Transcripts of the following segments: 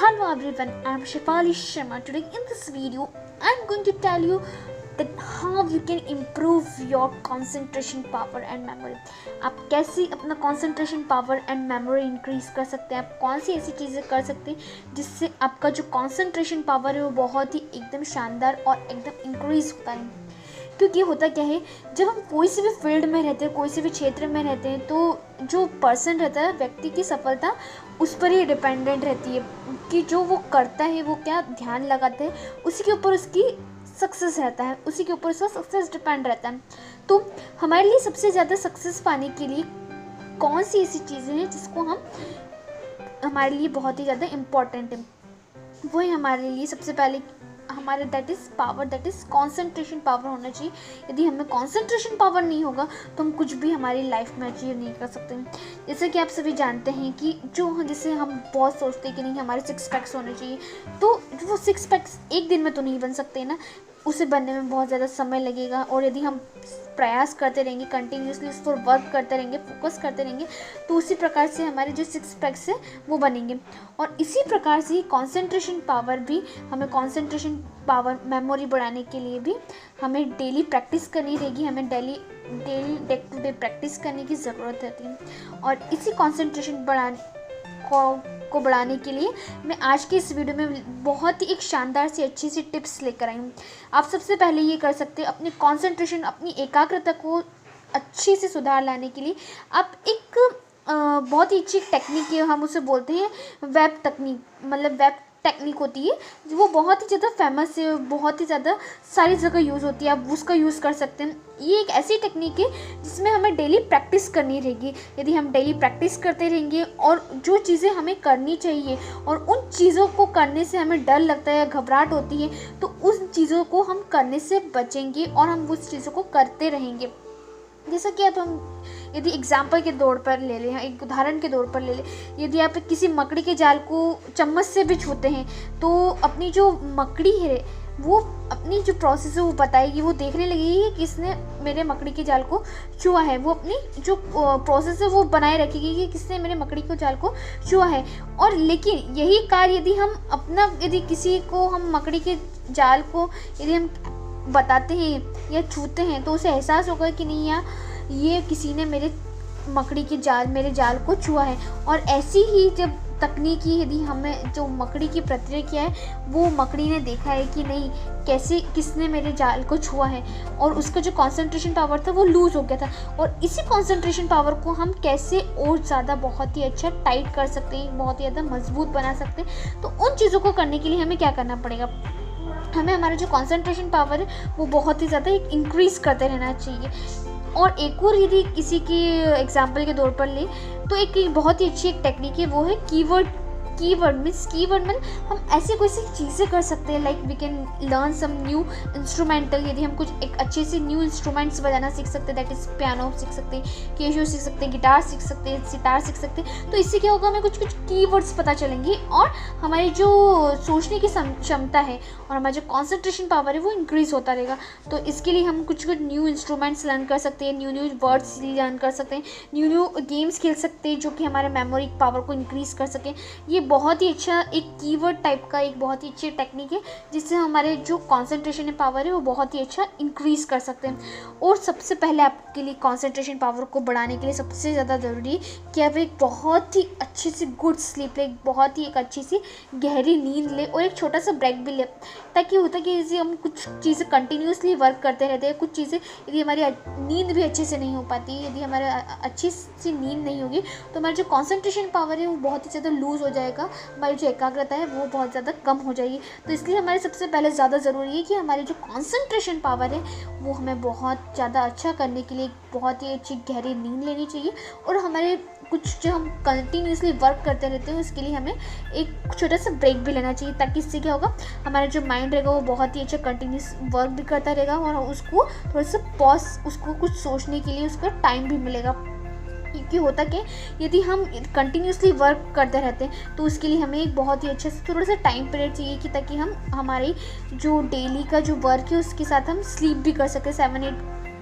Hello everyone, I'm Shefali Sharma. Today in this video, I'm going to tell you that how you can improve your concentration power and memory. आप कैसे अपना concentration power and memory increase कर सकते हैं, आप कौन सी ऐसी चीज़ें कर सकते हैं जिससे आपका जो concentration power है वो बहुत ही एकदम शानदार और एकदम increase होता है। क्योंकि होता क्या है, जब हम कोई से भी फील्ड में रहते हैं, कोई से भी क्षेत्र में रहते हैं, तो जो पर्सन रहता है, व्यक्ति की सफलता उस पर ही डिपेंडेंट रहती है कि जो वो करता है, वो क्या ध्यान लगाता है, उसी के ऊपर उसकी सक्सेस रहता है, उसी के ऊपर उसका सक्सेस डिपेंड रहता है। तो हमारे लिए सबसे ज़्यादा सक्सेस पाने के लिए कौन सी ऐसी चीज़ें हैं जिसको हमारे लिए बहुत ही ज़्यादा इम्पॉर्टेंट है, वो है हमारे लिए सबसे पहले हमारे that is power, that is concentration power होना चाहिए। यदि हमें कॉन्सेंट्रेशन पावर नहीं होगा तो हम कुछ भी हमारी लाइफ में अचीव नहीं कर सकते। जैसे कि आप सभी जानते हैं कि जैसे हम बहुत सोचते हैं कि नहीं हमारे 6 पैक्स होने चाहिए, तो वो 6 पैक्स एक दिन में तो नहीं बन सकते ना, उसे बनने में बहुत ज़्यादा समय लगेगा। और यदि हम प्रयास करते रहेंगे, कंटिन्यूसली उस पर वर्क करते रहेंगे, फोकस करते रहेंगे, तो उसी प्रकार से हमारे जो 6 पैक्स है वो बनेंगे। और इसी प्रकार से कंसंट्रेशन पावर भी, हमें कंसंट्रेशन पावर मेमोरी बढ़ाने के लिए भी हमें डेली प्रैक्टिस करनी रहेगी, हमें daily day to day practice करने की ज़रूरत रहती है। और इसी कंसंट्रेशन को बढ़ाने के लिए मैं आज के इस वीडियो में बहुत ही एक शानदार सी अच्छी सी टिप्स लेकर आई हूँ। आप सबसे पहले ये कर सकते हैं, अपनी कंसंट्रेशन, अपनी एकाग्रता को अच्छे से सुधार लाने के लिए आप एक बहुत ही अच्छी टेक्निक है, हम उसे बोलते हैं वेब तकनीक, मतलब वेब टेक्निक होती है, वो बहुत ही ज़्यादा फेमस है, बहुत ही ज़्यादा सारी जगह यूज़ होती है, आप उसका यूज़ कर सकते हैं। ये एक ऐसी टेक्निक है जिसमें हमें डेली प्रैक्टिस करनी रहेगी। यदि हम डेली प्रैक्टिस करते रहेंगे और जो चीज़ें हमें करनी चाहिए और उन चीज़ों को करने से हमें डर लगता है या घबराहट होती है, तो उन चीज़ों को हम करने से बचेंगे और हम उस चीज़ों को करते रहेंगे। जैसा कि अब हम यदि एग्जाम्पल के तौर पर ले लें, एक उदाहरण के तौर पर ले लें, यदि आप किसी मकड़ी के जाल को चम्मच से भी छूते हैं तो अपनी जो मकड़ी है वो अपनी जो प्रोसेस है वो बताएगी, वो देखने लगेगी कि किसने मेरे मकड़ी के जाल को छुआ है, वो अपनी जो प्रोसेस है वो बनाए रखेगी कि किसने मेरे मकड़ी के जाल को छुआ है। और लेकिन यही कार्य यदि किसी को हम मकड़ी के जाल को यदि हम बताते हैं या छूते हैं तो उसे एहसास होगा कि नहीं यार, ये किसी ने मेरे जाल को छुआ है। और ऐसी ही जब तकनीकी, यदि हमें जो मकड़ी की प्रतिक्रिया है वो मकड़ी ने देखा है कि नहीं किसने मेरे जाल को छुआ है, और उसका जो कंसंट्रेशन पावर था वो लूज़ हो गया था। और इसी कंसंट्रेशन पावर को हम कैसे और ज़्यादा बहुत ही अच्छा टाइट कर सकते हैं, बहुत ही ज़्यादा मजबूत बना सकते हैं। तो उन चीज़ों को करने के लिए हमें क्या करना पड़ेगा, हमें हमारा जो कंसंट्रेशन पावर है वो बहुत ही ज़्यादा इंक्रीज़ करते रहना चाहिए। और एक और यदि किसी की एग्जांपल के तौर पर ले तो एक बहुत ही अच्छी एक टेक्निक है, वो है कीवर्ड में हम ऐसी कोई सी चीज़ें कर सकते हैं, like we can learn some new instrumental. यदि हम कुछ एक अच्छे से न्यू इंस्ट्रूमेंट्स बजाना सीख सकते हैं, दैट इज़ पियानो सीख सकते हैं, कैशियो सीख सकते हैं, गिटार सीख सकते हैं, सितार सीख सकते हैं। तो इससे क्या होगा, हमें कुछ कीवर्ड्स पता चलेंगे और हमारी जो सोचने की क्षमता है और हमारा जो कॉन्सेंट्रेशन पावर है वो इंक्रीज़ होता रहेगा। तो इसके लिए हम कुछ न्यू इंस्ट्रूमेंट्स लर्न कर सकते हैं, न्यू वर्ड्स लर्न कर सकते हैं, न्यू गेम्स खेल सकते हैं जो कि हमारे मेमोरी पावर को इंक्रीज़ कर सकें। ये बहुत ही अच्छा एक कीवर्ड टाइप का एक बहुत ही अच्छी टेक्निक है जिससे हमारे जो कंसंट्रेशन पावर है वो बहुत ही अच्छा इंक्रीज़ कर सकते हैं। और सबसे पहले आपके लिए कंसंट्रेशन पावर को बढ़ाने के लिए सबसे ज़्यादा ज़रूरी है कि आप एक बहुत ही अच्छी सी गुड स्लीप लें, बहुत ही एक अच्छी सी गहरी नींद लें और एक छोटा सा ब्रेक भी लें, ताकि होता कि यदि हम कुछ चीज़ें कंटिन्यूसली वर्क करते रहते हैं, कुछ चीज़ें यदि हमारी नींद भी अच्छे से नहीं हो पाती, यदि हमारे अच्छी सी नींद नहीं होगी तो हमारा जो कंसंट्रेशन पावर है वो बहुत ही ज़्यादा लूज़ हो जाएगा, हमारी जो एकाग्रता है वो बहुत ज़्यादा कम हो जाएगी। तो इसलिए हमारे सबसे पहले ज़्यादा ज़रूरी है कि हमारी जो कंसंट्रेशन पावर है वो हमें बहुत ज़्यादा अच्छा करने के लिए बहुत ही अच्छी गहरी नींद लेनी चाहिए। और हमारे कुछ जो हम कंटिन्यूसली वर्क करते रहते हैं उसके लिए हमें एक छोटा सा ब्रेक भी लेना चाहिए, ताकि इससे क्या होगा, हमारा जो माइंड रहेगा वो बहुत ही अच्छा कंटिन्यूस वर्क भी करता रहेगा और उसको थोड़ा सा पॉज, उसको कुछ सोचने के लिए उसका टाइम भी मिलेगा। क्योंकि होता कि यदि हम कंटिन्यूसली वर्क करते रहते हैं तो उसके लिए हमें एक बहुत ही अच्छा थोड़ा सा टाइम पीरियड चाहिए कि ताकि हम हमारी जो डेली का जो वर्क है उसके साथ हम स्लीप भी कर सकें,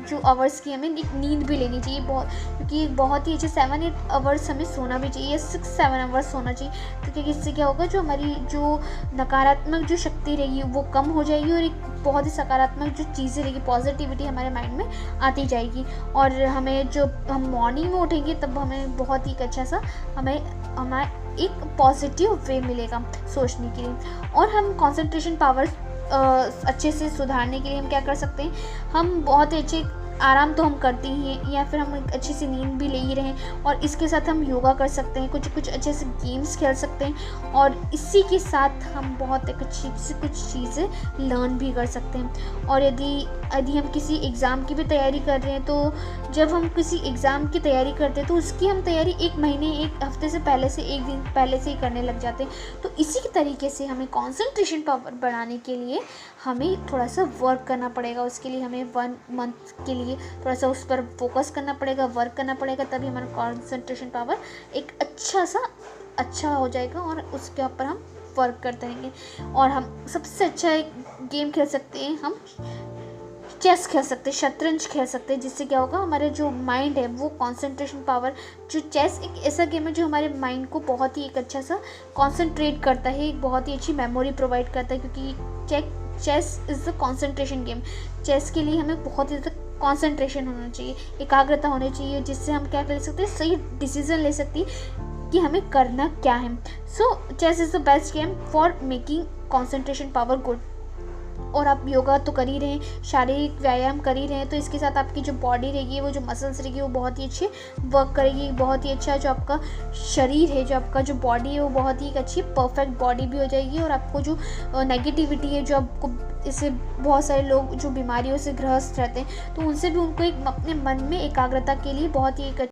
जो आवर्स की हमें एक नींद भी लेनी चाहिए क्योंकि बहुत ही अच्छे 7-8 आवर्स हमें सोना भी चाहिए, 6-7 आवर्स सोना चाहिए। तो क्योंकि इससे क्या होगा, जो हमारी जो नकारात्मक जो शक्ति रहेगी वो कम हो जाएगी और एक बहुत ही सकारात्मक जो चीज़ें रहेगी, पॉजिटिविटी हमारे माइंड में आती जाएगी। और हमें जो हम मॉर्निंग में उठेंगे तब हमें बहुत ही अच्छा सा हमारा एक पॉजिटिव वे मिलेगा सोचने के लिए। और हम कंसंट्रेशन पावर अच्छे से सुधारने के लिए हम क्या कर सकते हैं, हम बहुत ही अच्छे आराम तो हम करते ही हैं, या फिर हम एक अच्छी सी नींद भी ले ही रहे हैं, और इसके साथ हम योगा कर सकते हैं, कुछ अच्छे से गेम्स खेल सकते हैं, और इसी के साथ हम बहुत एक अच्छी सी कुछ चीज़ें लर्न भी कर सकते हैं। और यदि हम किसी एग्ज़ाम की भी तैयारी कर रहे हैं, तो जब हम किसी एग्ज़ाम की तैयारी करते हैं तो उसकी हम तैयारी एक महीने, एक हफ्ते से पहले से, एक दिन पहले से ही करने लग जाते हैं। तो इसी तरीके से हमें कंसंट्रेशन पावर बढ़ाने के लिए हमें थोड़ा सा वर्क करना पड़ेगा। उसके लिए हमें 1 मंथ के लिए थोड़ा सा उस पर फोकस करना पड़ेगा, वर्क करना पड़ेगा, तभी हमारा कंसंट्रेशन पावर एक अच्छा हो जाएगा और उसके ऊपर हम वर्क करते रहेंगे। और हम सबसे अच्छा एक गेम खेल सकते हैं, हम चेस खेल सकते हैं, शतरंज खेल सकते हैं, जिससे क्या होगा, हमारे जो माइंड है वो कंसंट्रेशन पावर, जो चेस एक ऐसा गेम है जो हमारे माइंड को बहुत ही एक अच्छा सा कंसंट्रेट करता है, एक बहुत ही अच्छी मेमोरी प्रोवाइड करता है, क्योंकि chess is the concentration game. Chess के लिए हमें बहुत ही कंसंट्रेशन होना चाहिए, एकाग्रता होनी चाहिए, जिससे हम क्या कर सकते हैं, सही डिसीजन ले सकती कि हमें करना क्या है। So chess is the best game for making concentration power good. और आप योगा तो कर ही रहे हैं, शारीरिक व्यायाम कर ही रहे हैं, तो इसके साथ आपकी जो बॉडी रहेगी, वो जो मसल्स रहेगी, वो बहुत ही अच्छे वर्क करेगी, बहुत ही अच्छा जो आपका शरीर है, जो आपका जो बॉडी है, वो बहुत ही एक अच्छी परफेक्ट बॉडी भी हो जाएगी। और आपको जो नेगेटिविटी है, जो आपको इससे बहुत सारे लोग जो बीमारियों से ग्रस्त रहते हैं, तो उनसे भी उनको एक अपने मन में एकाग्रता के लिए बहुत ही एक